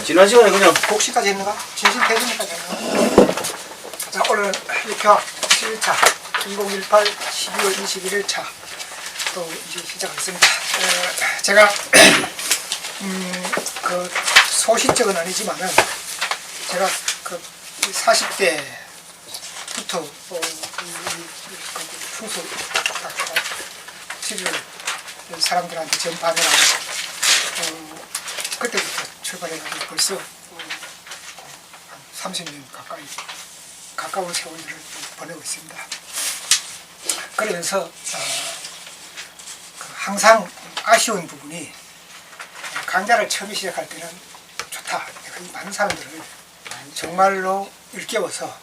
지난 시간에 그냥 복시까지 했는가? 진실태준까지 했는가? 자, 오늘 육교 7차 2018 12월 21일차 또 이제 시작하겠습니다. 제가 그 소시적은 아니지만은 제가 그 40대부터 풍수 치료를 사람들한테 전파하느라고 그때부터 출발해가지고 벌써 한 30년 가까운 세월을 보내고 있습니다. 그러면서 항상 아쉬운 부분이 강좌를 처음 시작할 때는 좋다. 이 많은 사람들을 정말로 일깨워서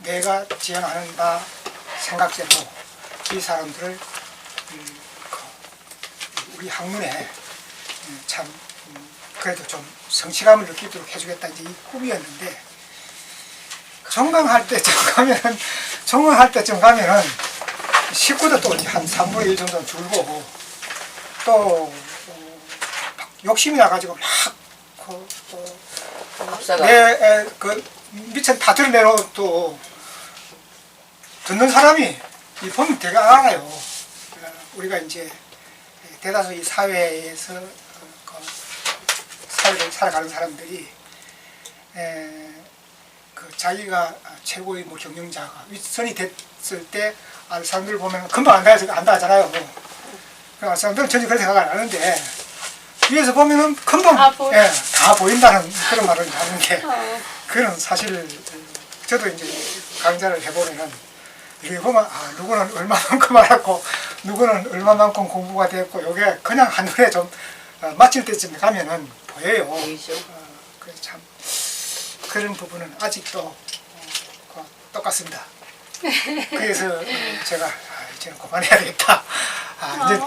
내가 지향하는 바 생각대로 이 사람들을 우리 학문에 참 그래도 좀 성취감을 느끼도록 해주겠다 이제 이 꿈이었는데 종강할 때쯤 가면은 식구도 또 한 3분의 1 정도는 줄고 또 욕심이 나가지고 그 미천 다 드러내놓고 또 듣는 사람이 이 보면 되게 알아요. 우리가 이제 대다수 이 사회에서 사회를 살아가는 사람들이 그 자기가 최고의 뭐 경영자가 윗선이 됐을 때 사람들 보면 금방 안다 하잖아요. 그 사람들은 전혀 그런 생각 안 하는데 위에서 보면은 금방 다 보인다는 그런 말을 하는 게 그런 사실. 저도 이제 강좌를 해보면은 이렇게 보면 누구는 얼마만큼 알았고 누구는 얼마만큼 공부가 됐고 요게 그냥 한눈에 좀 맞힐 때쯤에 가면은 보여요. 그래서 참 그런 부분은 아직도 똑같습니다. 그래서 제가 이제는 그만해야 되겠다.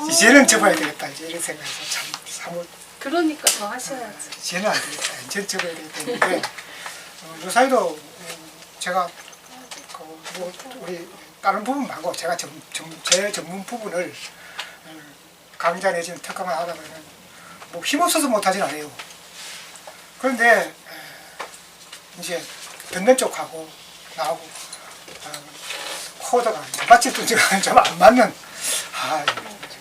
이제는 접어야 되겠다. 이제 이런 생각에서 참 사뭇. 그러니까 더 하셔야지. 이제는 안 되겠다. 이제는 접어야 되겠다 했는데 요 사이도 제가 뭐 우리 다른 부분 말고 제가 제 전문 부분을 강좌 내지는 특강을 하다 보면 뭐 힘없어서 못하진 않아요. 그런데 이제 듣는 쪽하고 나하고 코드가 맞질 좀 안 맞는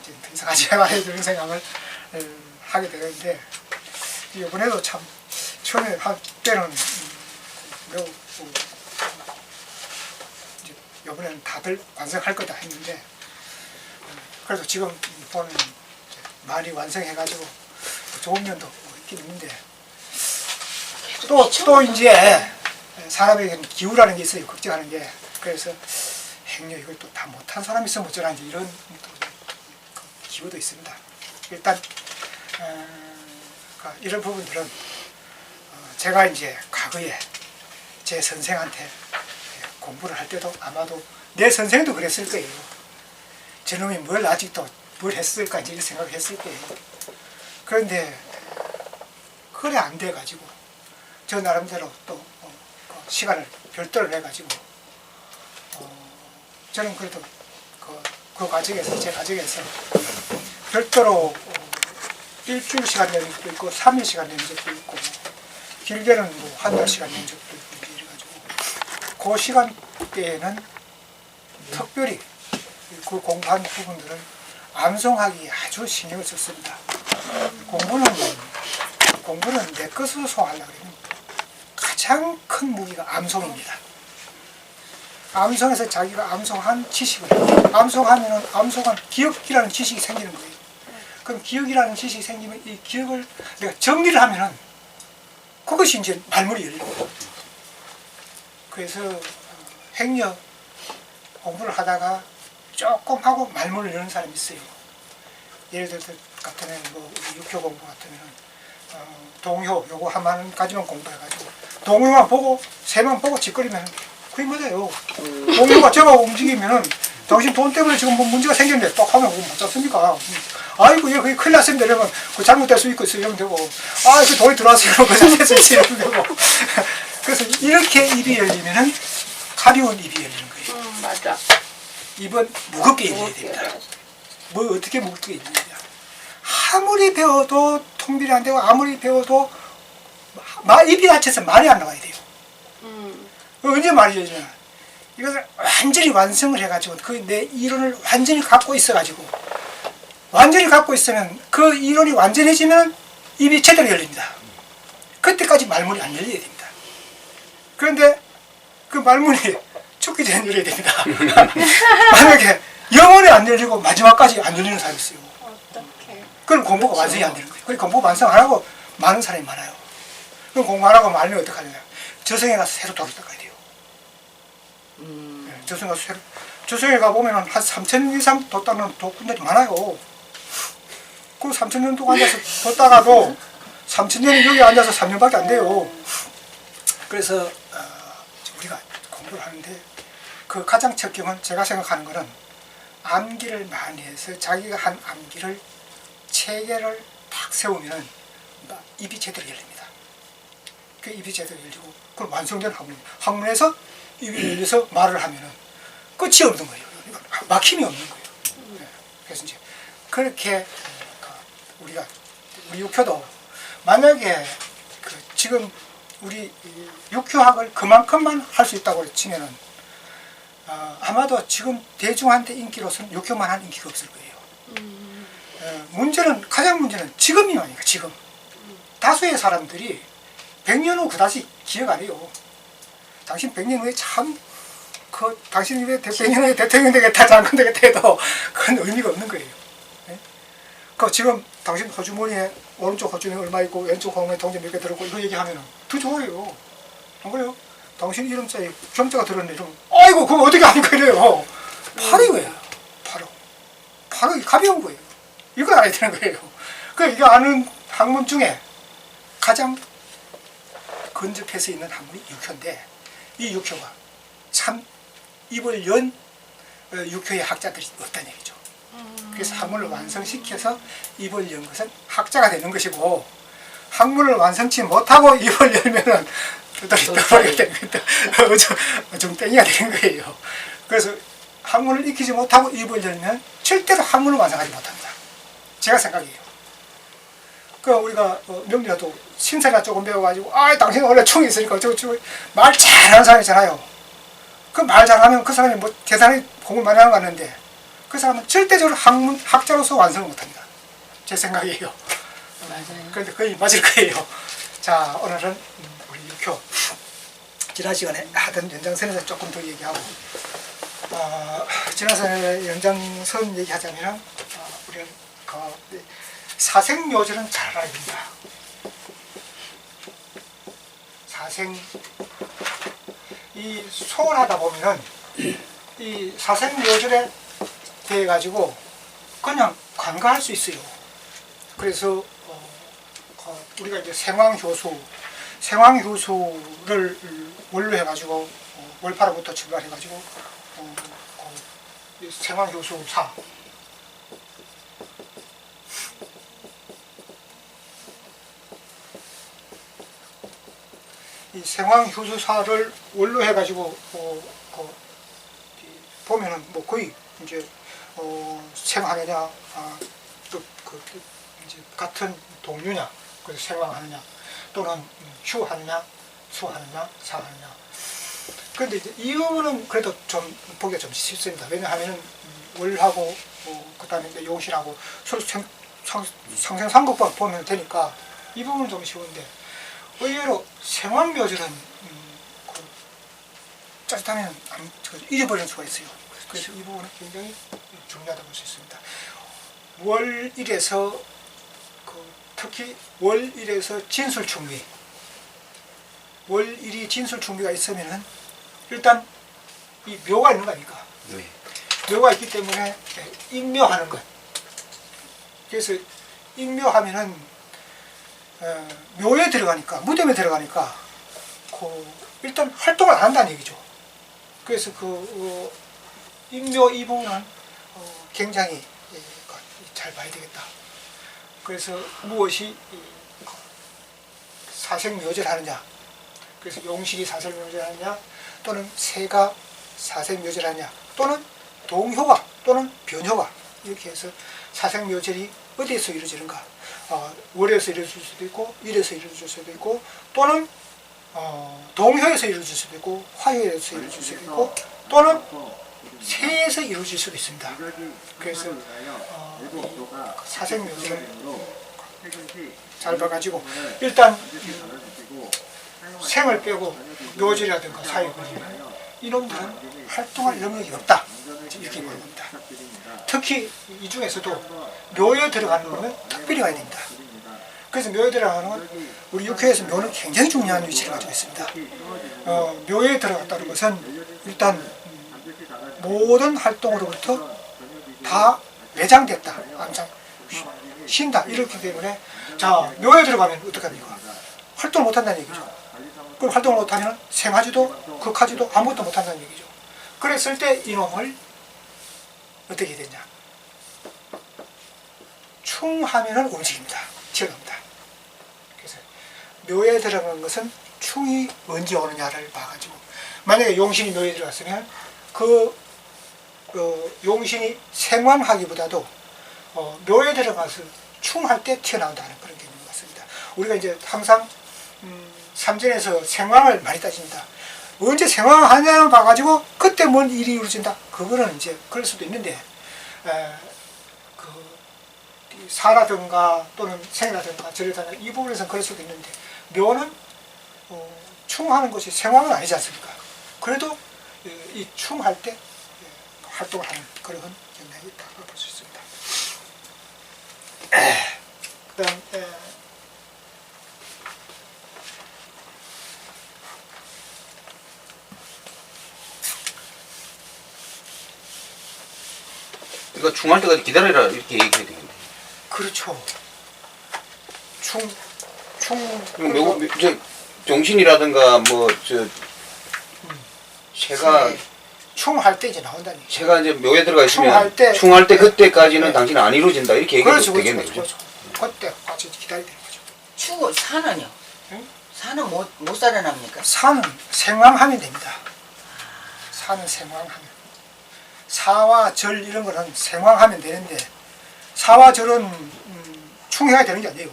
이제 더 이상 하지 말아야 되는 생각을 하게 되는데 이번에도 참 처음에 할 때는 매우 이번에는 다들 완성할 거다 했는데 그래도 지금 보는 많이 완성해가지고 좋은 면도 있긴 있는데 또 이제 사람에게는 기우라는 게 있어요. 걱정하는 게. 그래서 행여 이걸 또 다 못한 사람이 있으면 어쩌라는지 이런 기우도 있습니다. 일단 이런 부분들은 제가 이제 과거에 제 선생한테 공부를 할 때도 아마도 내 선생도 그랬을 거예요. 저놈이 아직도 뭘 했을까 이제 생각을 했을 거예요. 그런데 그래 안 돼가지고 저 나름대로 또 시간을 별도로 내가지고 저는 그래도 그 과정에서 제 과정에서 별도로 일주일 시간 내는 적도 있고 3일 시간 내는 적도 있고 길게는 뭐 한 달 시간 내는 적도 있고 이래가지고 그 시간대에는 특별히 그 공부한 부분들을 암송하기 아주 신경을 썼습니다. 공부는 내 것으로 소화하려고 그러면 가장 큰 무기가 암송입니다. 암송에서 자기가 암송한 지식을 암송하면은 암송한 기억이라는 지식이 생기는 거예요. 그럼 기억이라는 지식이 생기면 이 기억을 내가 정리를 하면은 그것이 이제 말문이 열리고 그래서 행여 공부를 하다가 조금 하고 말문을 여는 사람이 있어요. 예를 들어 같으면 뭐 육교 공부 같으면은 동요 요거 한 가지만 공부해가지고 동요만 보고 새만 보고 짓거리면 그게 맞아요. 동요가 제가 움직이면은 당신 돈 때문에 지금 뭐 문제가 생겼는데 또 하면 뭐 맞잖습니까? 아이고 얘 그게 큰일 났습니다 이러면 그 잘못될 수 있고 이러면 되고 그 돈이 들어왔어요 그 잘못될 수 이러면 되고 그래서 이렇게 입이 열리면은 가벼운 입이 열리는 거예요. 맞아. 입은 무겁게 열려야 됩니다. 뭐 어떻게 무겁게 열리냐? 아무리 배워도 통bil이 안 되고 아무리 배워도 입이 닫혀서 말이 안 나와야 돼요. 음. 언제 말이 되냐? 이것을 완전히 완성을 해가지고 그 내 이론을 완전히 갖고 있어가지고 완전히 갖고 있으면 그 이론이 완전해지면 입이 제대로 열립니다. 그때까지 말문이 안 열려야 됩니다. 그런데 그 말문이 죽기 전에 열려야 됩니다. 만약에 영원히 안 열리고 마지막까지 안 열리는 사람이 있어요. 어떡해. 그럼 공부가 완성이 안 되는 거예요. 그럼 공부 완성 안 하고 많은 사람이 많아요. 그럼 공부 안 하고 말면 어떡하냐? 저승에 가서 새로 돌을 닦아야 돼요. 저승에 가서 새로, 저승에 가보면 한 3,000년 이상 도 닦는 도꾼들이 많아요. 그 3,000년 동안 앉아서 도 닦아도 3,000년이 여기 앉아서 3년밖에 안 돼요. 그래서 우리가 공부를 하는데 그 가장 첫 경은 제가 생각하는 거는 암기를 많이 해서 자기가 한 암기를 체계를 딱 세우면 입이 제대로 열립니다. 그 입이 제대로 열리고 그걸 완성된 학문에서 입이 열려서 말을 하면은 끝이 없는 거예요. 막힘이 없는 거예요. 그래서 이제 그렇게 우리 육효도 만약에 지금 우리 육효학을 그만큼만 할 수 있다고 치면은 아마도 지금 대중한테 인기로서는 육효만한 인기가 없을 거예요. 문제는 가장 문제는 지금이니까 지금 다수의 사람들이 100년 후 그다지 기억 안 해요. 당신 100년 후에 참 당신이 왜 100년 후에 대통령 되겠다 장관 되겠다 해도 그건 의미가 없는 거예요. 네? 지금 당신 호주머니에 오른쪽 호주머니 얼마 있고 왼쪽 호주머니에 동전 몇 개 들었고 이거 얘기하면 더 좋아요. 안 그래요? 당신 이름자에 경자가 들었네 이러면 아이고 그거 어떻게 하는 거예요? 바로 이거예요. 바로 가벼운 거예요. 이걸 알아야 되는 거예요. 이게 아는 학문 중에 가장 근접해서 있는 학문이 육효인데 이 육효가 참 입을 연 육효의 학자들이 없다는 얘기죠. 그래서 학문을 완성시켜서 입을 연 것은 학자가 되는 것이고 학문을 완성치 못하고 입을 열면은 떠버리게 되는 거예요. 어중땡이가 되는 거예요. 그래서 학문을 익히지 못하고 입을 열면 절대로 학문을 완성하지 못합니다. 제가 생각이에요. 우리가 명리라도 신사나 조금 배워가지고 당신 원래 총이 있으니까 말 잘하는 사람 있잖아요. 그 말 잘하면 그 사람이 뭐 대단히 공을 많이 하는 거 같는데 그 사람은 절대적으로 학자로서 완성을 못합니다. 제 생각이에요. 맞아요. 그런데 거의 맞을 거예요. 자, 오늘은 우리 육효 지난 시간에 하던 연장선에서 조금 더 얘기하고 지난 시간에 연장선 얘기하자면 우리는 사생묘절은 잘 알아야 됩니다. 이 소원하다 보면은 이 사생묘절에 대해 가지고 그냥 간과할 수 있어요. 그래서 우리가 이제 생황효수를 원로 해가지고 월파로부터 출발해가지고 생황효수사 이 생황효수사를 원로 해가지고 보면은 뭐 거의 이제 생하느냐 이제 같은 동류냐 그래서 생황하느냐 또는 휴하느냐 수하느냐 사하느냐. 그런데 이제 이 부분은 그래도 좀 보기가 좀 쉽습니다. 왜냐하면은 월하고 그다음에 이제 용신하고 서로 상생상극법 보면 되니까 이 부분은 좀 쉬운데 의외로 생황묘절은 짜릿하면 잊어버리는 수가 있어요. 그래서 이 부분은 굉장히 중요하다고 볼 수 있습니다. 월일에서 특히 월일에서 진술충미, 월일이 진술충미가 있으면은 일단 이 묘가 있는 거 아닙니까? 네. 묘가 있기 때문에 인묘하는 것. 그래서 인묘하면은 묘에 들어가니까 무덤에 들어가니까 일단 활동을 안 한다는 얘기죠. 그래서 인묘 이 부분은 굉장히 잘 봐야 되겠다. 그래서 무엇이 사생묘절하느냐, 그래서 용실이 사생묘절하느냐, 또는 새가 사생묘절하느냐, 또는 동효가 또는 변효가 이렇게 해서 사생묘절이 어디에서 이루어지는가? 월에서 이루어질 수도 있고 일에서 이루어질 수도 있고 또는 동효에서 이루어질 수도 있고 화효에서 이루어질 수도 있고 또는 세에서 이루어질 수도 있습니다. 그래서 사생묘를 잘 봐가지고 일단 생을 빼고 묘지라든가 사유거리 이놈들은 활동할 영역이 없다 이렇게 보는 겁니다. 특히 이 중에서도 묘에 들어가는 놈은 특별히 와야 됩니다. 그래서 묘에 들어가는 건 우리 육회에서 묘는 굉장히 중요한 위치를 가지고 있습니다. 묘에 들어갔다는 것은 일단 모든 활동으로부터 다 매장됐다, 항상 쉰다 이렇기 때문에 자 묘에 들어가면 어떡합니까? 활동을 못한다는 얘기죠. 그럼 활동을 못하면 생하지도 극하지도 아무것도 못한다는 얘기죠. 그랬을 때 이놈을 어떻게 해야 되냐? 충하면은 움직입니다. 지어납니다. 그래서 묘에 들어가는 것은 충이 언제 오느냐를 봐가지고 만약에 용신이 묘에 들어갔으면 그 용신이 생왕하기보다도 묘에 들어가서 충할 때 튀어나온다는 그런 개념인 것 같습니다. 우리가 이제 항상 삼전에서 생왕을 많이 따집니다. 언제 생왕하냐를 봐가지고 그때 뭔 일이 이루어진다. 그거는 이제 그럴 수도 있는데 사라든가 또는 생이라든가 절이라든가 이 부분에서는 그럴 수도 있는데 묘는 충하는 것이 생왕은 아니지 않습니까? 그래도 이 충할 때 활동을 하는 그런 경향이 있다고 볼 수 있습니다. 그 다음 그러니까 충할 때까지 기다려라 이렇게 얘기해야 되겠네. 그렇죠. 저 정신이라든가 새가 충할 때 이제 나온다니. 새가 이제 묘에 들어가 있으면 충할 때 그때까지는 당신은 안 이루어진다 이렇게 얘기해도 되겠네. 그렇죠. 그때까지 기다려야 되는 거죠. 추고 산은요? 응? 산은 못 살아납니까? 산은 생왕하면 됩니다. 산은 생왕하면. 사와 절 이런 거는 생왕하면 되는데 사와 절은 충해야 되는 게 아니에요.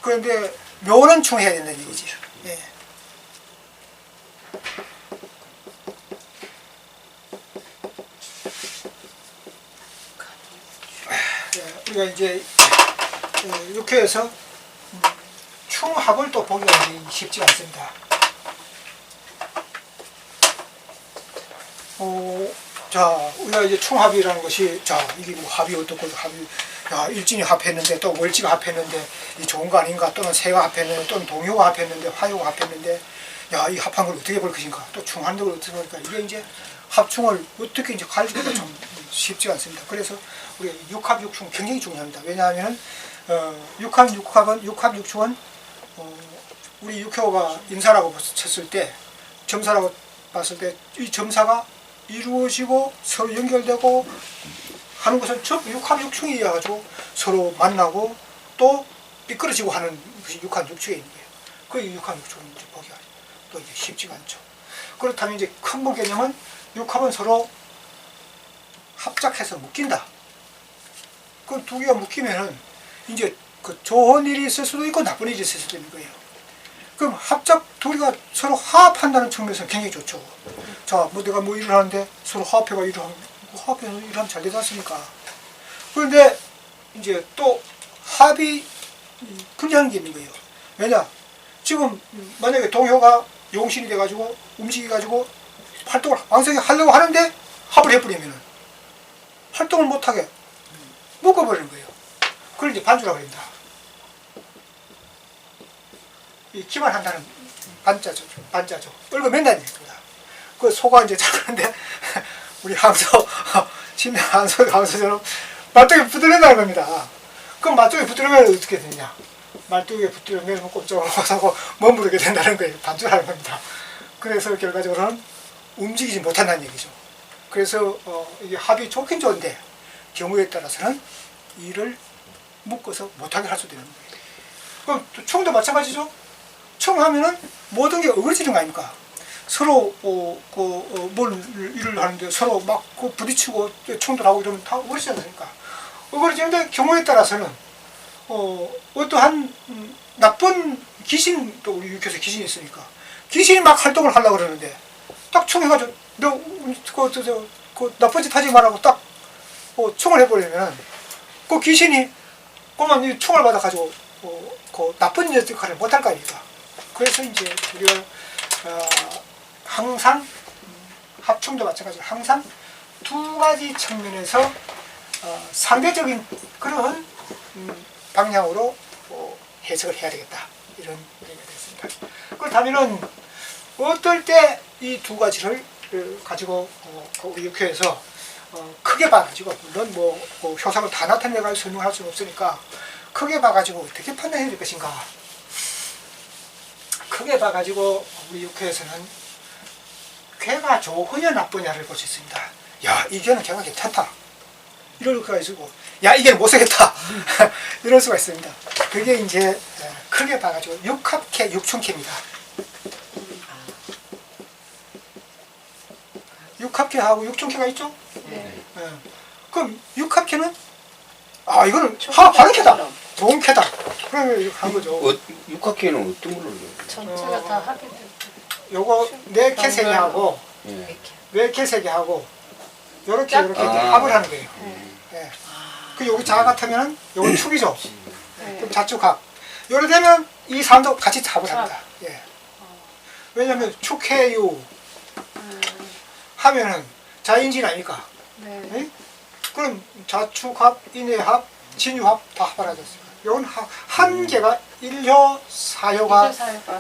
그런데 묘는 충해야 된다는 얘기지. 예. 우리가 이제 육회에서 충합을 또 보기가 쉽지 않습니다. 자, 우리가 이제 충합이라는 것이, 자, 이게 뭐 합이 어떻고, 일진이 합했는데, 또 월지가 합했는데, 이 좋은 거 아닌가, 또는 새가 합했는데, 또는 동효가 합했는데, 화효가 합했는데, 야, 이 합한 걸 어떻게 볼 것인가, 또 충하는 걸 어떻게 볼까, 이게 이제 합충을 어떻게 이제 가지기가 좀 쉽지 않습니다. 그래서 우리가 육합, 육충 굉장히 중요합니다. 왜냐하면, 육합, 육충은, 우리 육효가 인사라고 쳤을 때, 점사라고 봤을 때, 이 점사가 이루어지고 서로 연결되고 하는 것은 전부 육합 육충이어가지고 서로 만나고 또 미끄러지고 하는 것이 육합 육충에 있는 거예요. 그 육합 육충은 이제 보기가 또 이제 쉽지가 않죠. 그렇다면 이제 큰 본 개념은 육합은 서로 합작해서 묶인다. 그 두 개가 묶이면은 이제 그 좋은 일이 있을 수도 있고 나쁜 일이 있을 수도 있는 거예요. 그럼 합작 둘이가 서로 화합한다는 측면에서 굉장히 좋죠. 자, 뭐 내가 뭐 일을 하는데 서로 화합해가 일을 하면, 화합해서 일하면 잘 되지 않습니까? 그런데 이제 또 합이 분리하는 게 있는 거예요. 왜냐? 지금 만약에 동효가 용신이 돼가지고 움직여가지고 활동을 왕성히 하려고 하는데 합을 해버리면은 활동을 못하게 묶어버리는 거예요. 그걸 이제 반주라고 합니다. 이 기만한다는 반자죠. 얽어맨다는 얘기입니다. 그 소가 이제 자는데 우리 항소 신명 항소처럼 말뚝에 붙들린다는 겁니다. 그럼 말뚝에 붙들면 어떻게 되냐? 말뚝에 붙들면 꼼짝을 못하고 머무르게 된다는 거예요. 반주라는 겁니다. 그래서 결과적으로는 움직이지 못한다는 얘기죠. 그래서 이게 합이 좋긴 좋은데 경우에 따라서는 일을 묶어서 못하게 할 수도 있는 거예요. 그럼 충도 마찬가지죠. 충하면은 모든 게 어그러지는 거 아닙니까? 서로 뭘 일을 하는데 서로 막 부딪히고 충돌하고 이러면 다 어그러지지 않습니까? 그런데 경우에 따라서는 어떠한 나쁜 귀신, 또 우리 육교에서 귀신이 있으니까 귀신이 막 활동을 하려고 그러는데 딱 총해가지고 그 나쁜 짓 하지 말라고 딱 총을 해버리면 그 귀신이 그만 이 총을 받아가지고 그 나쁜 역할을 못할 거 아닙니까? 그래서 이제 우리가 항상 합충도 마찬가지로 항상 두 가지 측면에서 상대적인 그런 방향으로 해석을 해야 되겠다, 이런 얘기가 됐습니다. 그렇다면은 어떨 때 이 두 가지를 가지고 우리 육회에서 크게 봐가지고, 물론 효상을 다 나타내가 설명할 수는 없으니까 크게 봐가지고 어떻게 판단해야 될 것인가. 크게 봐가지고 우리 육회에서는 괴가 좋으냐 나쁘냐를 볼 수 있습니다. 야, 이 괴는 괴가 괜찮다, 이럴 수가 있고, 야, 이 괴는 못쓰겠다 이럴 수가 있습니다. 그게 이제 크게 봐가지고 육합캐, 육충캐입니다. 육합캐하고 육충캐가 있죠? 네. 그럼 육합캐는 이거는 바른 캐다, 좋은 캐다, 그러면 이렇게 한 거죠. 육학회는 어떤 걸로? 전체가 다 하게 되고. 요거 네 캐 세 개하고 예. 네 캐 세 개하고 요렇게 작게. 이렇게 합을 하는 거예요. 네. 예. 그 여기 자 같으면 요건 축이죠. 네. 그럼 자축합. 요래 되면 이 사람도 같이 합을 합니다. 예. 왜냐면 축해유 하면은 자인진 아닙니까? 네. 예? 그럼 자축합, 인해합, 진유합 다 합을 하셨어요. 요건 한 개가 일효, 사효가,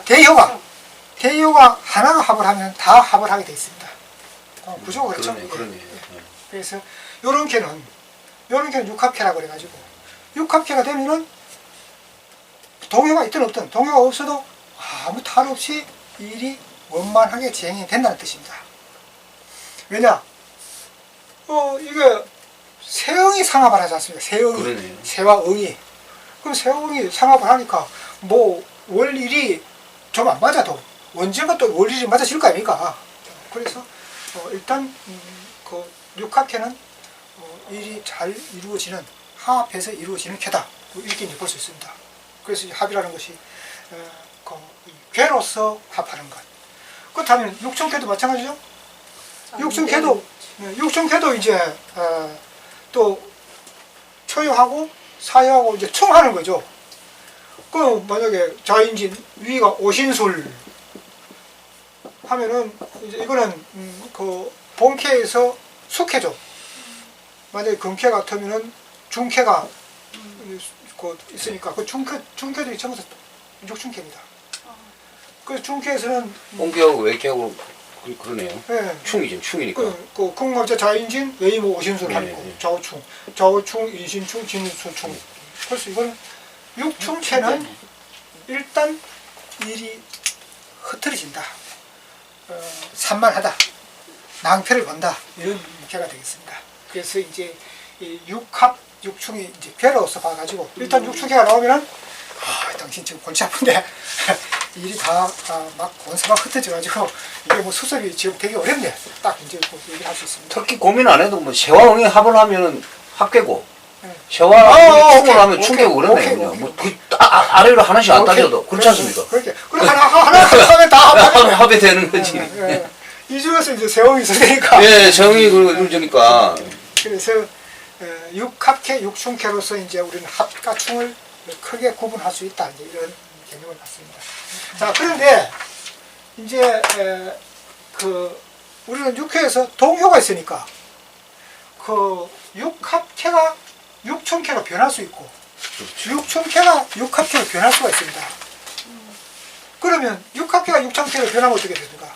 대효가, 대효가 하나가 합을 하면 다 합을 하게 돼 있습니다. 구조가 그렇죠. 그러네. 예. 그래서 요런 개는 육합캐라고 그래가지고, 육합캐가 되면은 동요가 있든 없든, 동요가 없어도 아무 탈 없이 일이 원만하게 진행이 된다는 뜻입니다. 왜냐? 이게 세응이 상합을 하지 않습니까? 세응이. 그러네요. 세와 응이. 그럼 세응이 상합을 하니까 월일이 좀 안 맞아도 언젠가 또 월일이 맞아질 거 아닙니까? 그래서 일단 그 육합캐는 일이 잘 이루어지는, 합해서 이루어지는 캐다, 이렇게 볼 수 있습니다. 그래서 이 합이라는 것이 괴로서 합하는 것. 그렇다면 육충캐도 마찬가지죠. 육충캐도 이제 또 초유하고 사유하고 이제 충하는 거죠. 그 만약에 자인진 위가 오신술 하면은 이제 이거는 그 본캐에서 숙캐죠. 만약에 금캐 같으면은 중캐가 있으니까 그 중캐도 전부 다 육충캐입니다. 그 중캐에서는 홍캐하고 외캐하고 그러네요. 예. 충이죠, 충이니까. 그 궁합자 자인진 외이모 오신술 하는 거. 네. 좌우충, 인신충, 진수충. 그래서 이거는 육충캐는 일단 일이 흐트러진다, 산만하다, 낭패를 본다, 이런 캐가 되겠습니다. 그래서 이제 이 육합, 육충이 이제 괴로워서 봐가지고 일단 육충캐가 나오면은 당신 지금 골치 아픈데 일이 다 막 곤사막 흩어져가지고 이게 수습이 지금 되게 어렵네, 딱 이제 얘기를 할 수 있습니다. 특히 고민 안 해도 세화응이 합을 하면은 합계고, 네. 세화 충을 하면 오케이, 충계고 그러네. 오케이. 아래로 하나씩 안 따져도 그렇지 않습니까? 그렇게. 그럼 하나 하면 다 합하면 합이 되는 거지. 이 중에서 이제 세왕이 있으니까. 예, 정이 그러니까. 그래서 육합캐, 육충캐로서 이제 우리는 합과 충을 크게 구분할 수 있다, 이제 이런 개념을 갖습니다. 자, 그런데 이제 우리는 육회에서 동효가 있으니까 그 육합캐가 육충캐로 변할 수 있고, 육충캐가 육합캐로 변할 수가 있습니다. 그러면 육합캐가 육충캐로 변하면 어떻게 됩니까?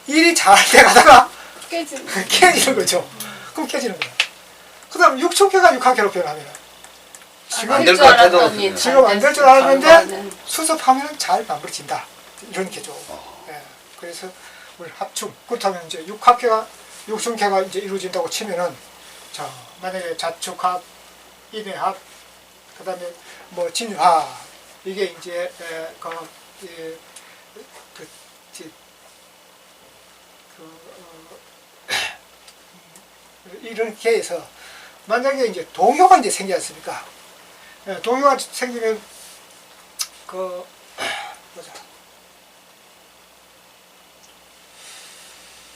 일이 잘 돼 가다가 깨지는 거죠. 그럼 깨지는 거야. 그 다음 육충캐가 육합캐로 변하면 지금 안 될 것 같아도 지금 안 될 줄 알았는데 수습하면 잘 마무리진다, 이런 게죠. 예. 그래서 우리 합충, 그렇다면 이제 육합캐가 육충캐가 이제 이루어진다고 치면은, 자, 만약에 자축합, 인해합, 그다음에 진유합, 이게 이제 이런 계에서 만약에 이제 동효가 이제 생기지 않습니까? 예, 동효가 생기면 그 보자.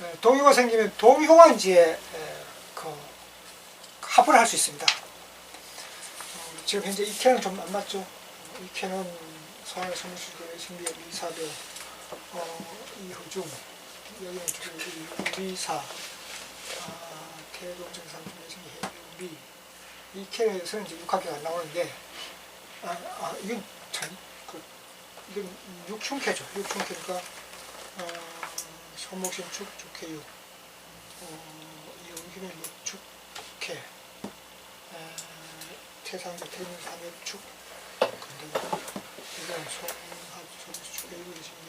예, 동효가 생기면 동효가 이제 그 합을 할 수 있습니다. 지금 현재 이캐는 좀 안 맞죠? 이캐는 서한의 선물수교 신비의 미사교 이효중 여기는 미사 태동정상중의 신비 이캐에서는 이제 6학기가 안 나오는데 이건 참 이건 육충캐죠. 육충캐니까 소목신 축 축캐육 이용기는 육축캐 태상자 태민삼의 축 근데 이건 소합 소축캐 이거 신비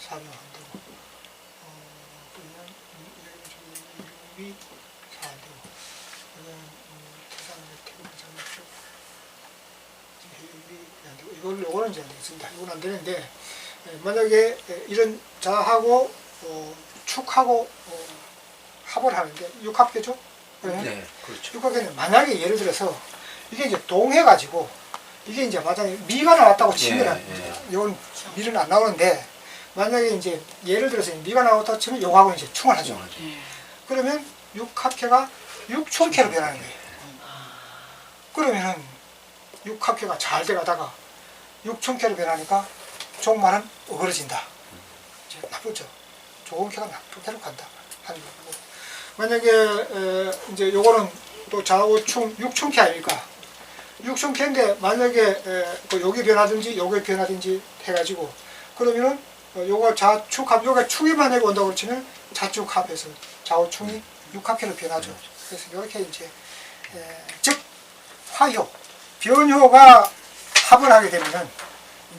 사명한다고 그러면 여기는 미 사한다고 이건 태상자 태민삼의 축 이거는 이제 안 되겠습니다. 이건 안 되는데 만약에 이런 자하고 축하고 합을 하는데 육합계죠? 네, 그렇죠. 육합계는 만약에 예를 들어서 이게 이제 동해가지고 이게 이제 만약에 미가 나왔다고 치면 이건 미는 안 나오는데 만약에 이제 예를 들어서 미가 나왔다고 치면 요하고 이제 충을 하죠. 그러면 육합계가 육충캐로 변하는 거예요. 그러면은 육합계가 잘 돼가다가 육충캐로 변하니까 종말은 어그러진다. 이제 나쁘죠. 좋은 캐가 나쁜 캐로 간다 하는 거고. 만약에 이제 요거는 또 좌우충 육충캐 아닙니까? 육충캐인데 만약에 그 여기 변하든지 여기 변하든지 해가지고 그러면은 요거 좌축합 요게 축이 만약에 온다고 치면 좌축합해서 좌우충이 육합캐로 변하죠. 그래서 이렇게 이제 즉 화효 변효가 합을 하게 되면은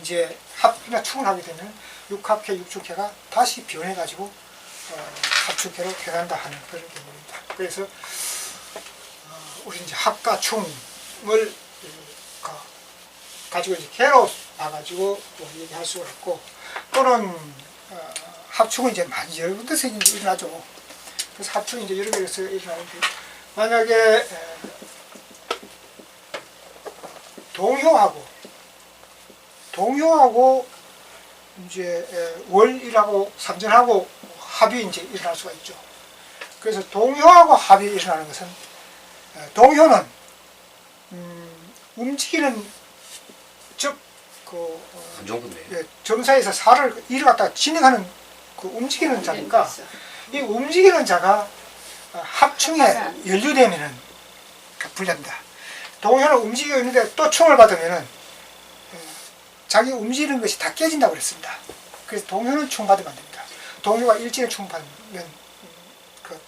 이제 합이나 축을 하게 되면 육합캐, 육축캐가 다시 변해가지고 합축캐로 변한다 하는 그런 개념입니다. 그래서 우리 이제 합과 충을 가지고 이제 개로 봐가지고 얘기할 수가 있고 또는 합축은 이제 많이 여러 군데서 이제 일어나죠. 그래서 합축이 이제 여러 개에서 일어나는데 만약에 동효하고 이제 월이라고 삼전하고 합이 이제 일어날 수가 있죠. 그래서 동효하고 합이 일어나는 것은 동효는 움직이는 점사에서 살을 일을 갖다가 진행하는 그 움직이는 자니까 이 움직이는 자가 합충에 연루되면은 불리합니다. 동효는 움직이고 있는데 또 충을 받으면은 자기 움직이는 것이 다 깨진다고 그랬습니다. 그래서 동효는 충 받으면 안 됩니다. 동효가 일진에 충 받으면 그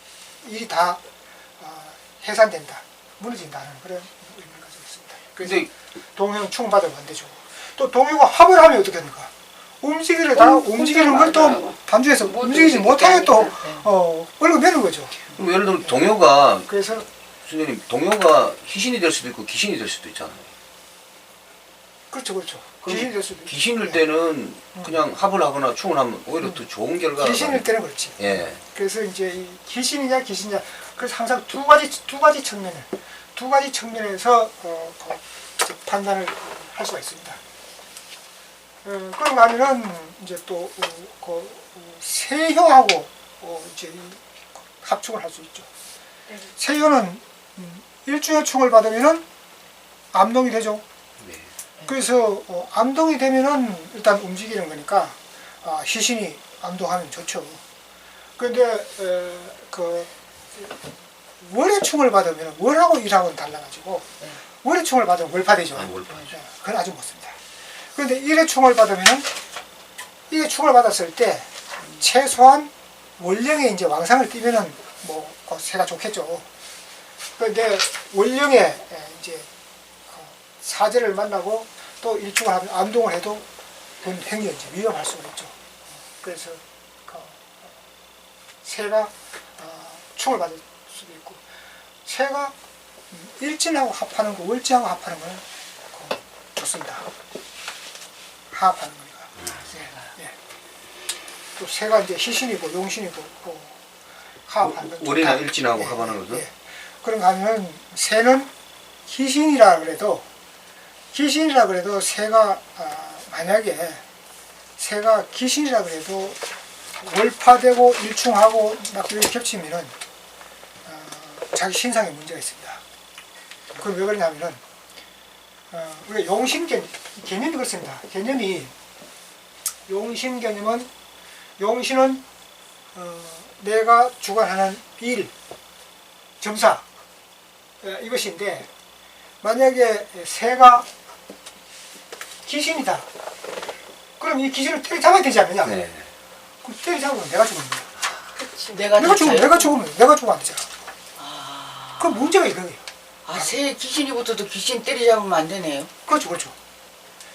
일이 다 해산된다, 무너진다는 그런 의미를 가지고 있습니다. 그래서 동효는 충 받으면 안 되죠. 또 동효가 합을 하면 어떻게 합니까? 움직이는 걸 또 반주해서 움직이지 못하게 또 얽어매는 거죠. 그럼 예를 들면 동효가 그래서 선생님 동효가 희신이 될 수도 있고 귀신이 될 수도 있잖아요. 그렇죠. 귀신이 될 수도 있고. 귀신일 때는 그냥 합을 하거나 충을 하면 오히려 더 좋은 결과가 귀신일 때는 그렇지. 예. 그래서 이제 이 귀신이냐 귀신이냐 그래서 항상 두 가지 측면에서 판단을 할 수가 있습니다. 그러고 나면은 이제 또 세효하고 이제 합충을 할 수 있죠. 세효는 일주의 충을 받으면은 암동이 되죠. 네. 그래서 암동이 되면은 일단 움직이는 거니까 희신이 암동하면 좋죠. 그런데 그 월의 충을 받으면 월하고 일하고는 달라가지고 월의 충을 받으면 월파되죠. 월파죠. 그건 아주 못 씁니다. 그런데 일의 충을 받으면은 일의 충을 받았을 때 최소한 월령에 이제 왕상을 띠면은 뭐 새가 좋겠죠. 그런데 월령에 이제 사제를 만나고 또 일축을 하면 암동을 해도 그건 행위 이제 위험할 수가 있죠. 그래서 새가 충을 받을 수도 있고 새가 일진하고 합하는 거, 월지하고 합하는 거는 좋습니다. 합하는 거니까. 예. 또 새가 이제 희신이고 용신이고 하합하는 건 월이나 일진하고 합하는 것은? 예. 그런가 하면 새는 귀신이라 그래도 새가 만약에 새가 귀신이라 그래도 월파되고 일충하고 막 이렇게 겹치면은 자기 신상에 문제가 있습니다. 그럼 왜 그러냐면은 우리가 용신 개념이 그렇습니다. 개념이 용신 개념은 용신은 내가 주관하는 일, 점사 이것인데 만약에 새가 귀신이다. 그럼 이 귀신을 때려잡아야 되지 않느냐? 네. 그럼 때려잡으면 내가 죽는 거야. 그치. 내가 진짜요? 내가 죽으면 안 되잖아. 아, 그 문제가 이거예요. 새 귀신이 붙어도 귀신 때리잡으면 안 되네요. 그렇죠.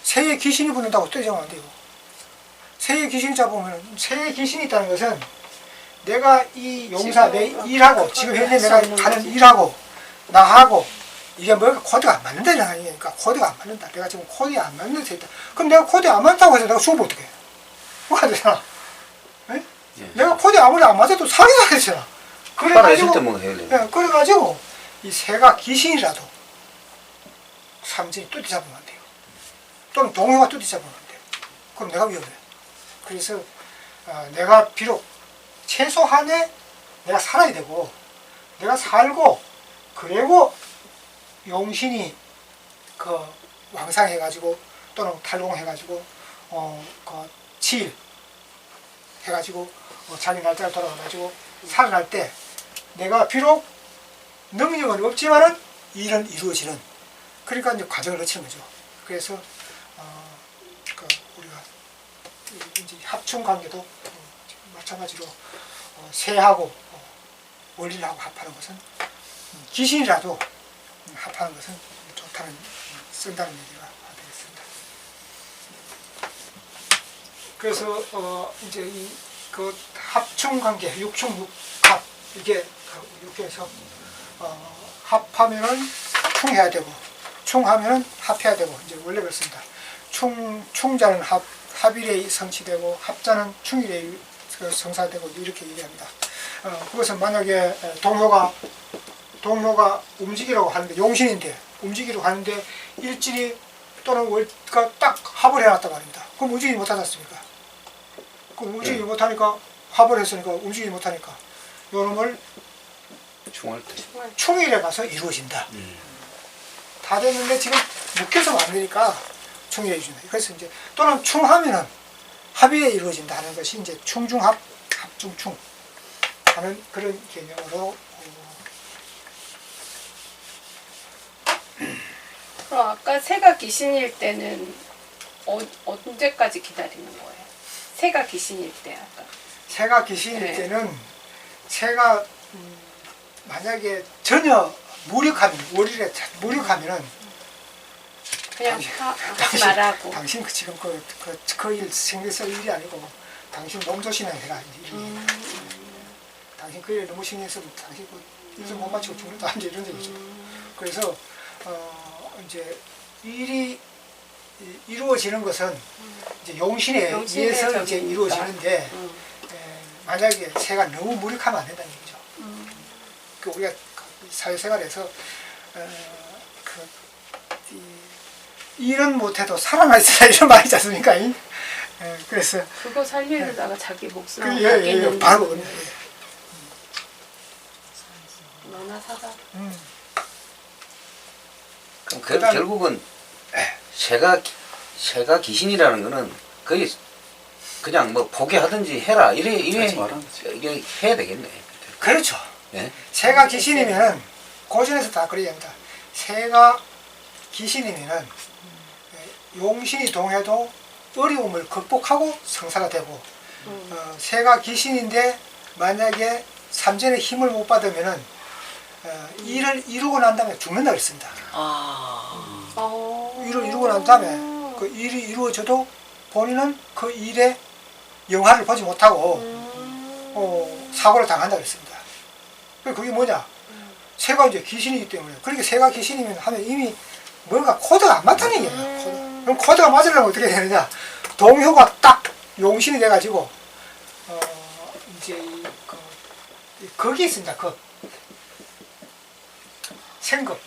새에 귀신이 붙는다고 때려잡으면 안 돼요. 새에 귀신이 잡으면 새에 귀신이 있다는 것은 내가 이 용사 내 일하고 지금 현재 내가 하는 일하고 나하고 이게 뭐가 코드가 안 맞는다는 아니니까 코드가 안 맞는다. 내가 지금 코드가 안 맞는 데 있다. 그럼 내가 코드가 안 맞다고 해서 내가 죽으면 어떡해? 뭐가 되잖아. 네? 예. 내가 코드가 아무리 안 맞아도 살아야 되잖아. 살아있을 때 뭐 해야 돼? 예, 그래가지고 이 새가 귀신이라도 삼진이 뚜디 잡으면 안 돼요. 또는 동요가 뚜디 잡으면 안 돼요. 그럼 내가 위험해. 그래서 내가 비록 최소한의 내가 살아야 되고 내가 살고 그리고 용신이 그 왕상해가지고 또는 탈공해가지고 그 치일 해가지고 자기 날짜를 돌아가가지고 살아날 때 내가 비록 능력은 없지만은 일은 이루어지는 그러니까 이제 과정을 거치는 거죠. 그래서 그 우리가 이제 합충 관계도 마찬가지로 새하고 원리하고 합하는 것은 귀신이라도 합하는 것은 좋다는 쓴다는 얘기가 되겠습니다. 그래서 이제 이 그 합충 관계 육충 육합 이게 이렇게 해서 합하면은 충해야 되고 충하면은 합해야 되고 이제 원래 그렇습니다. 충자는 합일에 성취되고 합자는 충일에 성사되고 이렇게 얘기합니다. 그것은 만약에 동효가 움직이라고 하는데 용신인데 움직이려고 하는데 일진이 또는 월가 딱 합을 해놨단 말입니다. 그럼 움직이지 못하지 않습니까? 그럼 움직이지 못하니까 합을 했으니까 움직이지 못하니까 요놈을 충할 때. 충일에 가서 이루어진다. 다 됐는데 지금 묶여서 안 되니까 충일에 이루어진다. 그래서 이제 또는 충하면은 합의에 이루어진다는 것이 이제 충중합, 합중충 하는 그런 개념으로 그럼 아까 새가 귀신일 때는 언제까지 기다리는 거예요? 새가 귀신일 때 아까. 새가 귀신일 네. 때는 새가 만약에 전혀 월일에 무력하면은 그냥 하지 당신- 말라고. 당신 지금 그 일 신경 쓸 일이 아니고 당신 몸 조심해야 해라. 당신 그 일에 너무 신경 쓰면 당신 그 일을 못 마치고 죽는다 이제 이런 얘기죠. 그래서 이제 일이 이루어지는 것은 이제 용신에 의해서 이제 이루어지는데 만약에 새가 너무 무력하면 안 된다는 얘기죠. 그 우리가 사회생활에서 일은 못해도 살아나 있으라 이런 말이지 않습니까? 그래서 그거 살리려다가 자기 목숨을 예, 맡기는 바로 그거네. 너나 사다. 그럼 결국은 새가 귀신이라는 거는 거의 그냥 뭐 포기하든지 해라 이게 해야 되겠네. 그렇죠. 예? 새가 귀신이면은 고전에서 다 그래야 합니다. 새가 귀신이면은 용신이 동해도 어려움을 극복하고 성사가 되고 새가 귀신인데 만약에 삼전의 힘을 못 받으면은 일을 이루고 난 다음에 죽는다 그랬습니다. 일을 이루고 난 다음에 그 일이 이루어져도 본인은 그 일에 영화를 보지 못하고 사고를 당한다 그랬습니다. 그게 뭐냐? 새가 이제 귀신이기 때문에 그렇게 새가 귀신이면 하면 이미 뭔가 코드가 안 맞다는 얘기예요. 코드. 그럼 코드가 맞으려면 어떻게 되느냐? 동효가 딱 용신이 돼가지고 이제 거기 있습니다. 생급.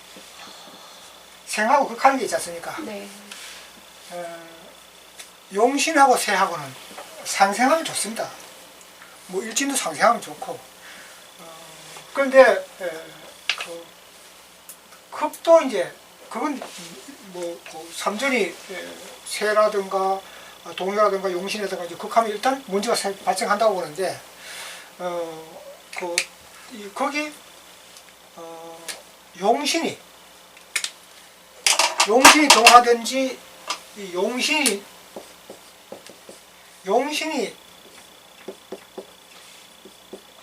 생하고 극하는 게 있지 않습니까? 네. 용신하고 새하고는 상생하면 좋습니다. 뭐 일진도 상생하면 좋고. 그런데 그 급도 이제 그건 뭐 삼전이 새라든가 동이라든가 용신이라든가 이제 극하면 일단 문제가 발생한다고 보는데 거기 용신이 동하든지 이 용신이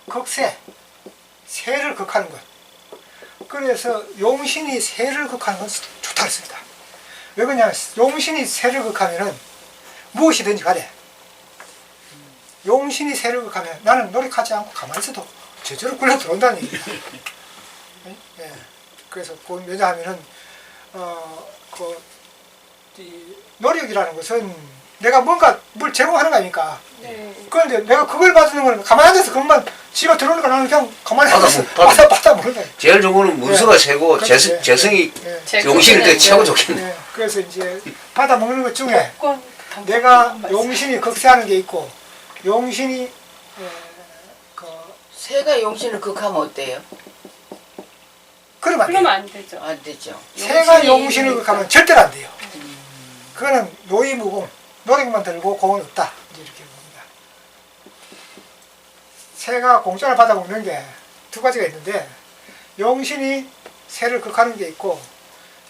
극세 새를 극하는 것. 그래서 용신이 새를 극하는 건 좋다 했습니다. 왜 그러냐면 용신이 새를 극하면은 무엇이든지 가래. 용신이 새를 극하면 나는 노력하지 않고 가만히 있어도 저절로 굴러 들어온다는 얘기입니다. 예. 그래서 그건 왜냐하면은 이 노력이라는 것은 내가 뭔가 뭘 제공하는 거 아닙니까? 네. 그런데 내가 그걸 받는 거는 가만히 앉아서 그것만 집어 들어오니까 나는 그냥 가만히 앉아서 받아 먹는 거예요. 제일 좋은 거는 문서가 최고 그렇지. 재성이 예. 용신일 때 최고 좋겠네. 예. 그래서 이제 받아 먹는 것 중에 조건 내가 용신이 극세하는 게 있고 용신이 새가 용신을 극하면 어때요? 그러면 안 돼요. 그러면 안 되죠. 안 되죠. 새가 용신을 극하면 절대로 안 돼요. 그거는 노이무공, 노력만 들고 공은 없다. 이제 이렇게 봅니다. 새가 공짜로 받아 먹는 게 두 가지가 있는데 용신이 새를 극하는 게 있고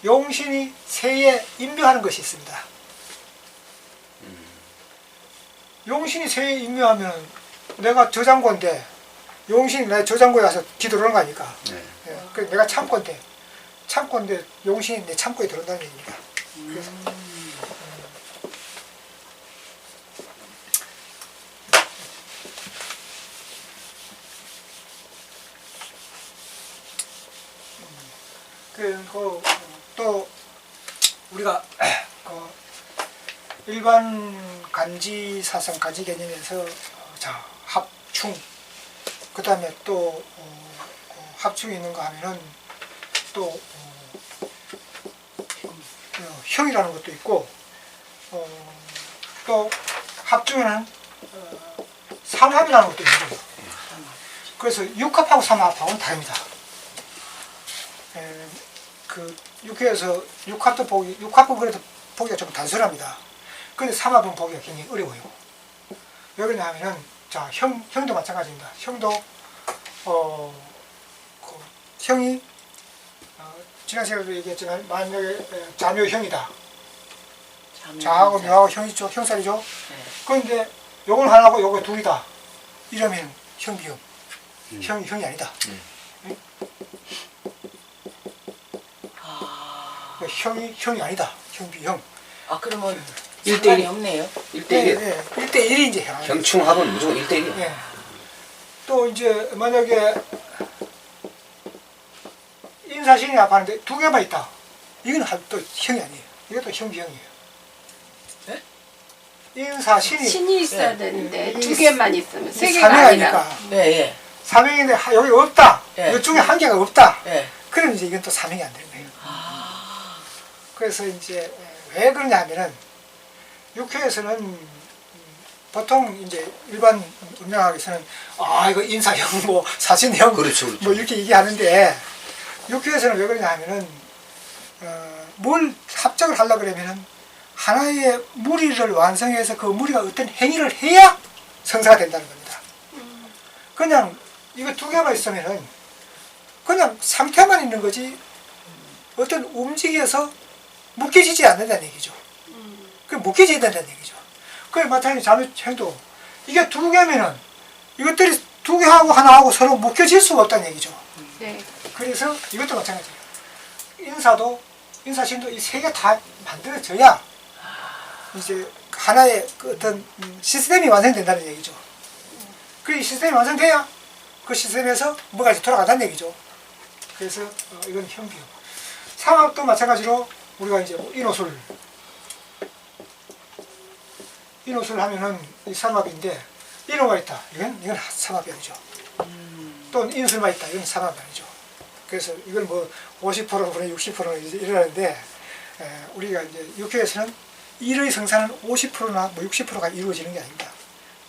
용신이 새에 인묘하는 것이 있습니다. 용신이 새에 인묘하면 내가 저장고인데 용신이 내 저장고에 가서 뒤들어오는 거 아닙니까? 네. 예, 그래서 내가 창고인데 용신이 내 창고에 들어온다는 얘기입니다. 그래서 그리고 또 우리가 일반 간지 사상 간지 개념에서 자 합충 그 다음에 또 합충이 있는가 하면은 또 형이라는 것도 있고 또 합중에는 삼합이라는 것도 있고 그래서 육합하고 삼합하고는 다릅니다. 그 육회에서 육합은 그래도 보기가 좀 단순합니다. 근데 삼합은 보기가 굉장히 어려워요. 왜 그러냐면은 자 형도 마찬가지입니다. 형도 형이 지난 시간에도 얘기했지만 만약에 자묘형이다. 자하고 묘하고 형이죠. 형살이죠. 네. 그런데 요건 하나고 요거 둘이다. 이러면 형비형. 형이 아니다. 형이 아니다. 형비형. 아 그러면 1대1이 상관이 없네요. 1대1. 네, 1대1이 이제 형. 형충합은 무조건 1대1이야. 네. 또 이제 만약에 인사신이 합하는데 두 개만 있다. 이건 또 형이 아니에요. 이것도 형비형이에요. 네? 인사신이 신이 있어야 네. 되는데 이 두 개만 있으면 세 개가 삼형이니까 아니라. 네, 예. 삼형인데 여기 없다. 네. 이 중에 한 개가 없다. 네. 그럼 이제 이건 또 삼형이 안 되는 거예요. 아, 그래서 이제 왜 그러냐 하면은 육회에서는 보통 이제 일반 음양학에서는 이거 인사형 뭐 사신형 그렇죠. 뭐 이렇게 얘기하는데 육회에서는 왜 그러냐 하면은 뭘 합작을 하려고 그러면은 하나의 무리를 완성해서 그 무리가 어떤 행위를 해야 성사가 된다는 겁니다. 그냥 이거 두 개만 있으면은 그냥 상태만 있는 거지 어떤 움직여서 묶여지지 않는다는 얘기죠. 그 묶여져야 된다는 얘기죠. 그게 마찬가지 자묘형도 이게 두 개면은 이것들이 두 개하고 하나하고 서로 묶여질 수가 없다는 얘기죠. 네. 그래서 이것도 마찬가지예요. 인사신도 이 세 개 다 만들어져야 이제 하나의 그 어떤 시스템이 완성된다는 얘기죠. 그 시스템이 완성돼야 그 시스템에서 뭐가 이제 돌아간다는 얘기죠. 그래서 이건 형비형. 삼합도 마찬가지로 우리가 이제 뭐 인호술 하면은 이 삼합인데 인호가 있다. 이건 삼합이 아니죠. 또 인술만 있다. 이건 삼합이 아니죠. 그래서 이걸 뭐 50%분의 60%는 이러는데 우리가 이제 육교에서는 일의 생산은 50%나 뭐 60%가 이루어지는 게 아닙니다.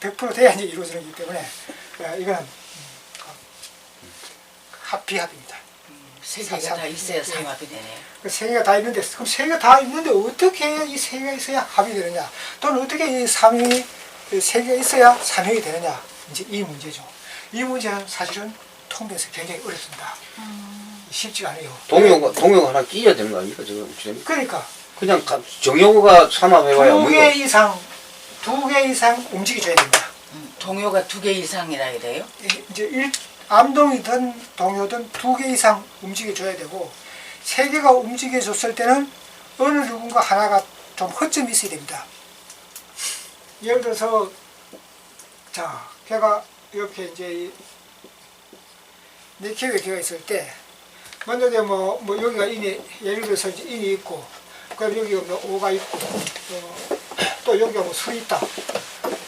100% 돼야 이제 이루어지는 거기 때문에 이거는 합비합입니다. 세 개가 다 있어야 삼합이 되네요. 세 개가 다 있는데 그럼 세 개가 다 있는데 어떻게 이 세 개가 있어야 합이 되느냐? 또는 어떻게 이 삼이 세 개가 있어야 삼형이 되느냐? 이제 이 문제죠. 이 문제는 사실은 통계에서 굉장히 어렵습니다. 쉽지가 않아요. 동요가 하나 끼어야 되는 거 아닙니까 지금? 그러니까 그냥 정용어가 삼합해봐야 두 개 이상 움직여줘야 됩니다. 동요가 2개 이상이라 이래요? 이제 암동이든 동요든 2개 이상 움직여줘야 되고 3개가 움직여줬을 때는 어느 누군가 하나가 좀 허점이 있어야 됩니다. 예를 들어서 자 걔가 이렇게 이제 네 개의 개가 있을 때 만약에 뭐 여기가 인이 예를 들어서 이제 인이 있고 그럼 여기가 뭐 오가 있고 또 여기가 뭐 술이 있다.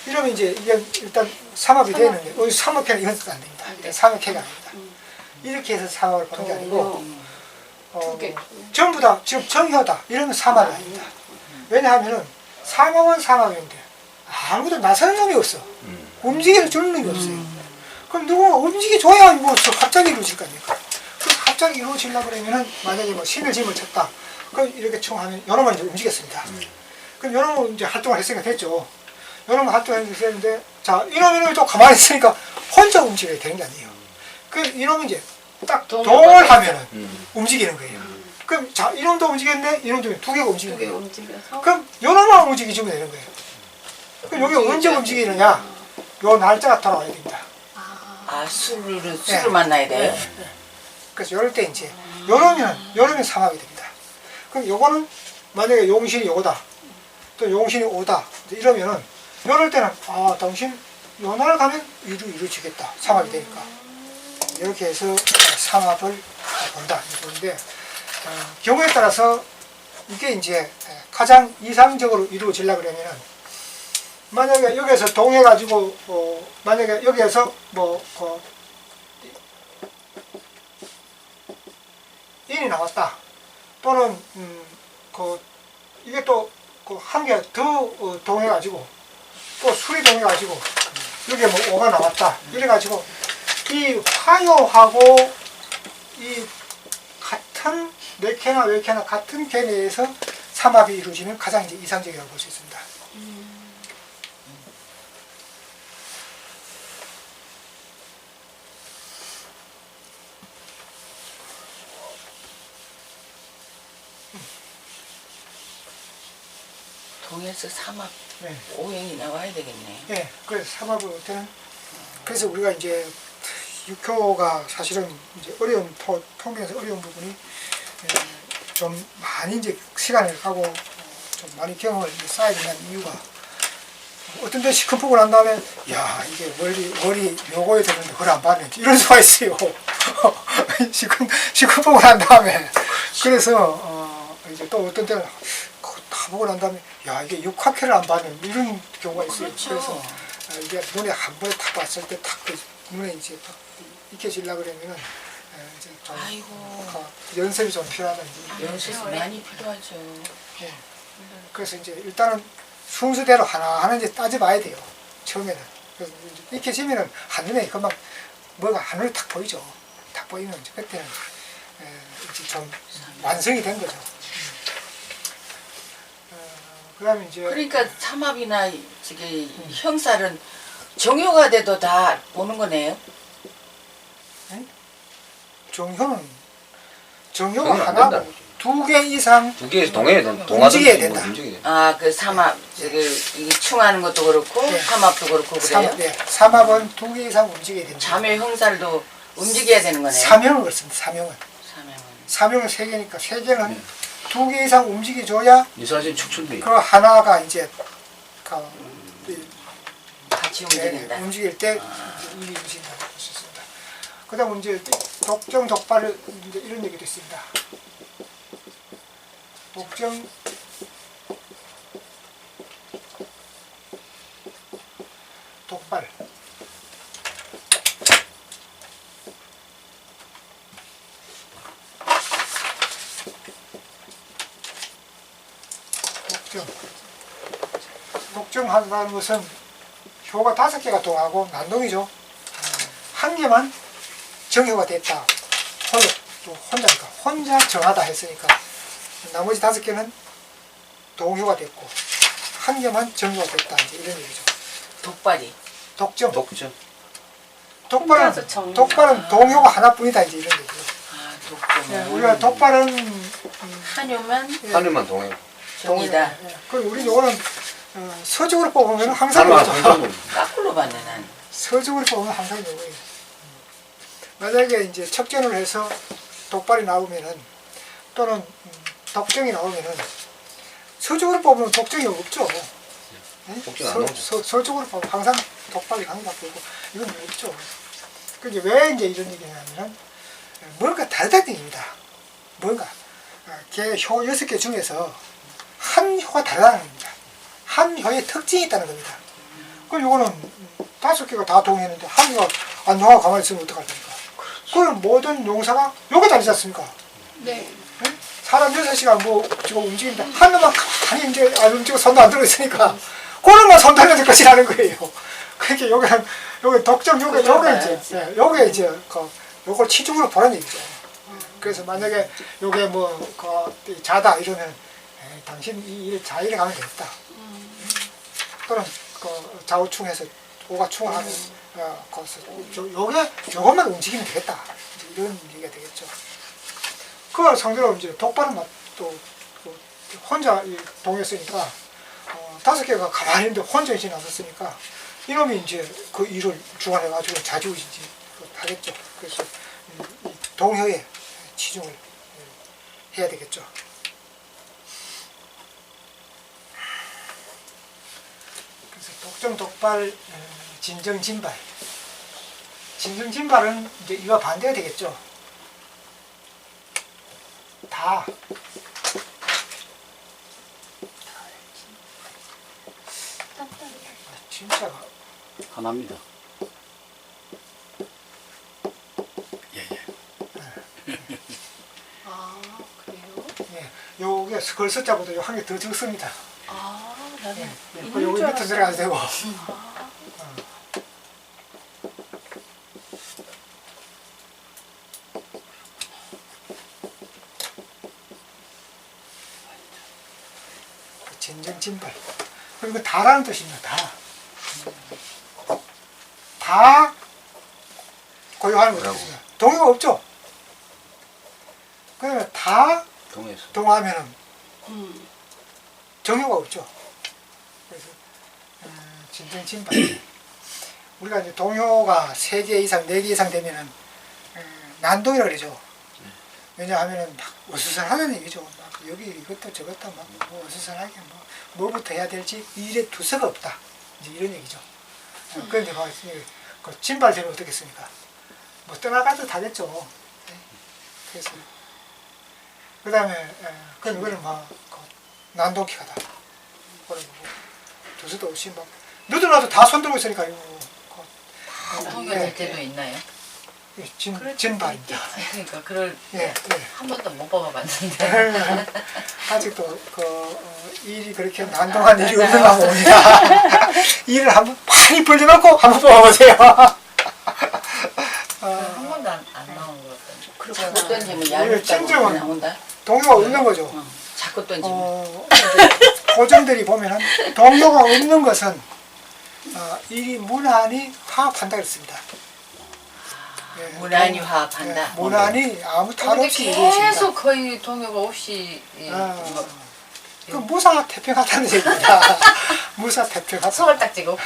이러면 이제 이게 일단 삼합이 되는데 삼합회는 이건 안 됩니다. 삼합회가 아닙니다. 이렇게 해서 삼합을 보는 게 아니고 두 개. 전부 다 지금 정효다 이러면 삼합이 아닙니다. 왜냐하면은 삼합은 삼합인데 아무도 나서는 놈이 없어. 움직여 주는 놈이 없어요. 그럼 누군가 움직여줘야 이거 갑자기 이루어질 거 아닙니까? 그럼 갑자기 이루어지려고 그러면은 만약에 뭐 신을 짐을 쳤다. 그럼 이렇게 총하면 요놈은 이제 움직였습니다. 그럼 요놈은 이제 활동을 했으니까 됐죠. 요놈은 활동을 했는데 자 이놈이 또 가만히 있으니까 혼자 움직여야 되는 게 아니에요. 그 이놈이 이제 딱 동을 하면은 움직이는 거예요. 그럼 자 이놈도 움직였네 이놈도 2개가 움직이는 두 개 거예요. 움직여서 그럼 요놈만 움직이주면 되는 거예요. 그럼 여기 언제 움직이느냐? 요 날짜가 돌아와야 됩니다. 아 술을 만나야 돼요? 그래서 요럴 때 이제 요러면 삼합이 됩니다. 그럼 요거는 만약에 용신이 요거다. 또 용신이 오다. 이러면은 요럴 때는 당신 요 날 가면 이루어지겠다. 삼합이 되니까. 이렇게 해서 삼합을 본다. 그런데 경우에 따라서 이게 이제 가장 이상적으로 이루어지려고 그러면은 만약에 여기에서 동해가지고 만약에 여기에서 인이 나왔다. 또는 이게 또 한 개 더 동해가지고 또 술이 동해가지고 여기에 뭐 오가 나왔다. 이래가지고 이 화요하고 이 같은 네 개나 네 개나 같은 개 내에서 삼합이 이루어지면 가장 이제 이상적이라고 볼 수 있습니다. 동에서 삼합 네. 오행이 나와야 되겠네. 예, 그래서 삼합을 때는 그래서 우리가 이제 육효가 사실은 이제 어려운 통계에서 어려운 부분이 좀 많이 이제 시간을 가고 좀 많이 경험을 쌓아야 되는 이유가 어떤 데 시큰폭을 한 다음에 야 이게 머리 요거에 되는데 그걸 안 받네 이런 수가 있어요. 시큰폭을 한 다음에 그래서 이제 또 어떤 때는 다 보고 난 다음에 야 이게 6학회를 안 받는 이런 경우가 있어요. 그렇죠. 그래서 이게 눈에 한 번에 딱 봤을 때 딱 눈에 이제 딱 익혀지려고 그러면은 이제 좀 아이고. 연습이 좀 필요하다. 연습이 많이 필요하죠. 예. 그래서 이제 일단은 순서대로 하나하나 이제 따져봐야 돼요. 처음에는. 그래서 이제 익혀지면은 한눈에 금방 뭐가 한눈에 탁 보이죠. 탁 보이면 이제 그때는 이제 좀 완성이 된 거죠. 그다음에 이제 그러니까 삼합이나 저기 형살은 정효가 돼도 다 보는 거네요. 정효는 정효는 안 하나 된다. 2개 이상 2개에서 동해야 된다. 움직여야 된다. 아 그 삼합 저기 이게 충하는 것도 그렇고 네. 삼합도 그렇고 그래요. 삼합은 2개 이상 움직여야 됩니다. 자매 형살도 움직여야 되는 거네요. 삼형은 그렇습니다. 삼형은. 삼형은 3개니까 3개는 2개 이상 움직여줘야 이 사실 축출돼. 그 하나가 이제 같이 움직인다. 움직일 때 일이 움직인다고 볼 수 있습니다. 그 다음 이제 독정, 독발을 이제 이런 얘기도 있습니다. 독정, 독발. 독점한다는 것은 효가 5개가 동하고 난동이죠. 한 개만 정효가 됐다. 혼자니까 혼자 정하다 했으니까 나머지 5개는 동효가 됐고 한 개만 정효가 됐다. 이제 이런 얘기죠. 독발이. 독점. 독점. 혼자서 정효가. 독발은 동효가 하나뿐이다. 이제 이런 얘기죠. 아, 독점. 예, 우리가 독발은 한효만 하늘만 동해. 정이다. 그리고 우리 요거는 서적으로 뽑으면 항상 하늘만 요거죠. 동해. 까꿀로 봤네 난. 서적으로 보면 항상 요거예요. 만약에 이제 척전을 해서 독발이 나오면은 또는 독정이 나오면은 서적으로 뽑으면 독정이 없죠. 네? 독정이 안 나오죠. 서적으로 보면 항상 독발이 강밖에 없고 이건 없죠. 그 이제 왜 이제 이런 얘기를 하냐면은 뭔가 다르다는 얘기입니다. 뭔가 개효 6개 중에서 한 효가 다르다는 겁니다. 한 효의 특징이 있다는 겁니다. 그럼 이거는 5개가 다 동했는데 한 효가 안 동하고 가만히 있으면 어떡할 겁니까? 그럼 모든 용사가 요게 다르지 않습니까? 네. 응? 사람 6시간 뭐 지금 움직인다. 한 놈만 가만히 이제 안 움직이고 손도 안 들어 있으니까 그놈만 손 달려질 것이라는 거예요. 그러니까 요게 독점 요게 이제 요게 이제 요걸 치중으로 보라는 얘기죠. 그래서 만약에 요게 자다 이러면 당신 이 일 자일에 가면 되겠다. 또는 좌우충해서 오가충하고 요것만 움직이면 되겠다. 이런 얘기가 되겠죠. 그걸 상대로 이제 독발은 또 혼자 동했으니까 5개가 가만히 있는데 혼자 이제 나섰으니까 이놈이 이제 그 일을 주관해가지고 자주 이제 하겠죠. 그래서 이 동효에 치중을 해야 되겠죠. 그래서 독점, 독발, 진정, 진발. 진정, 진발은 이제 이와 반대가 되겠죠. 다. 진짜가. 하나입니다. 아, 그래요? 예, 요게 글숫자보다 요 한 개 더 적습니다. 아, 나는 예, 있는 그 여기 줄 밑에 알았어요. 내려가도 되고. 진정진발. 그리고 다라는 뜻입니다. 다 고요하는 거죠. 동요가 없죠. 그러면 다 동해에서. 동하면은 음. 정효가 없죠. 그래서 진정진발. 우리가 이제 동효가 3개 이상, 4개 이상 되면은 난동이라고 그러죠. 왜냐하면은 막 어수선하다는 얘기죠. 막 여기 이것도 저것도 막 어수선하게 뭐부터 해야 될지 일에 두서가 없다. 이제 이런 얘기죠. 그런데 막 그 진발되면 어떻겠습니까? 뭐 떠나가도 하겠죠. 그래서 그 다음에 그럼 이거는 막 난동키가다. 그리고 두서도 없이 막 너도나도 다 손들고 있으니까 이거 통과될 때도 있나요? 진발입니다. 그러니까 그걸 예. 한 번도 못 뽑아봤는데. 아직도 일이 그렇게 난동한 일이 없는가 봅니다. 일을 한번 많이 벌려놓고 한번 뽑아보세요. 한 번도 안 나온 것 같던데. 그리고 자꾸 던지면 오히려 얇다고 찜질은 나온다? 동요가 없는 거죠. 자꾸 던지면. 이제 고전들이 보면은 동요가 없는 것은 일이 무난히 화합한다 그랬습니다. 예, 무난히 화합한다. 예, 무난히 아무 탈 근데 없이 이루어진다. 계속 거의 동요가 없이 그 무사태평하다는 얘기입니다. 무사태평하다. 서울딱지가 없고.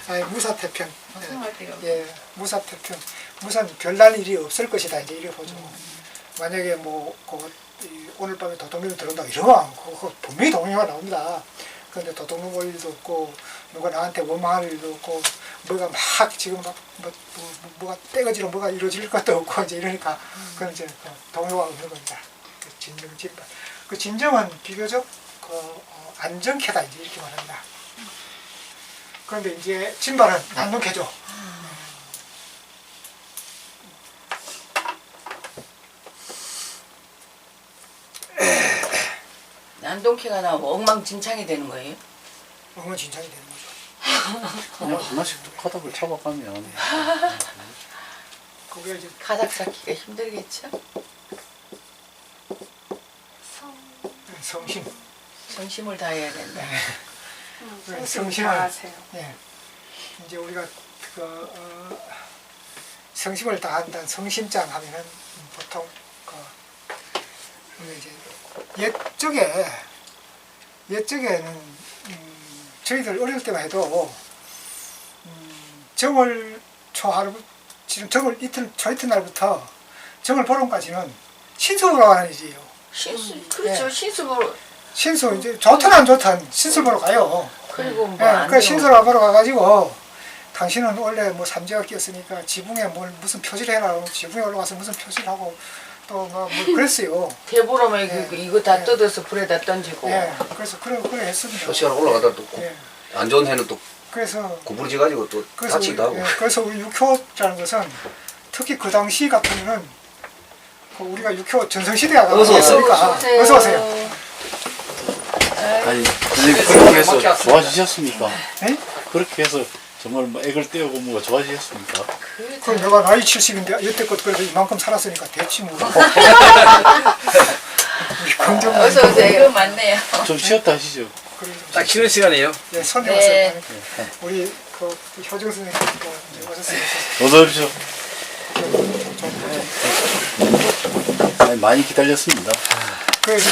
아니, 무사태평. 서울딱지가 없고. 예, 무사태평. 무슨 별난 일이 없을 것이다. 이제 이래 보죠. 만약에 오늘 밤에 도둑놈이 들어온다 이러면 그거 분명히 동요가 나옵니다. 그런데 도둑놈 올 일도 없고 누가 나한테 원망할 일도 없고 뭐가 막 지금 막 뭐가 떼거지로 뭐가 이루어질 것도 없고 이제 이러니까 그건 이제 동요가 없는 겁니다. 그 진정 진발. 그 진정은 비교적 안정케다 이제 이렇게 말합니다. 그런데 이제 진발은 난동케죠. 난동키가 나오면 엉망진창이 되는 거예요? 엉망진창이 되는 거죠. 그냥 하나씩 뚝 하답을 잡아가면 거기에 이제 가닥 잡기가 힘들겠죠? 성심, 정심을 다해야 된다. 네, 성심을 다하세요. 예, 이제 우리가 성심을 다한다는 성심장 하면은 보통 이제 옛적에는 저희들 어릴 때만 해도 정월 초하루 지금 정월 초이틀 날부터 정월 보름까지는 신수 보러 가는 일이에요. 신수, 그렇죠. 네. 신수로. 신수 이제 좋든 안 좋든 신수 보러 가요. 그리고 예, 뭐안 그 신수를 보러 가가지고 당신은 원래 뭐 삼재가 끼었으니까 지붕에 뭘 무슨 표시를 해라. 지붕에 올라가서 무슨 표시를 하고 또 뭐 그랬어요. 대보름에 예. 이거 다 예. 뜯어서 불에다 던지고. 예, 그래서 그래 했습니다. 표시하러 올라가다 또 안 예, 좋은 해는 또 그래서 구부러지 가지고 또 다치기도 하고. 그래서 우리 육효라는 것은 특히 그 당시 같으면은 그 우리가 육효 전성시대가 어서 오세요. 어서 오세요. 아니 선생님 그렇게 해서 좋아지셨습니까? 네? 그렇게 해서 정말 뭐 액을 떼우고 뭐가 좋아지셨습니까? 그 내가 나이 70인데 여태껏 그래도 이만큼 살았으니까 됐지 뭐. 우리 긍정. 어서 오세요. 이거 맞네요. 좀 쉬었다 하시죠. 딱 쉬는 시간이에요. 네, 손님 네. 왔어요. 우리 그 효정 선생님 이제 오셨으니까. 어서 오십시오. 아니, 많이 기다렸습니다. 그래서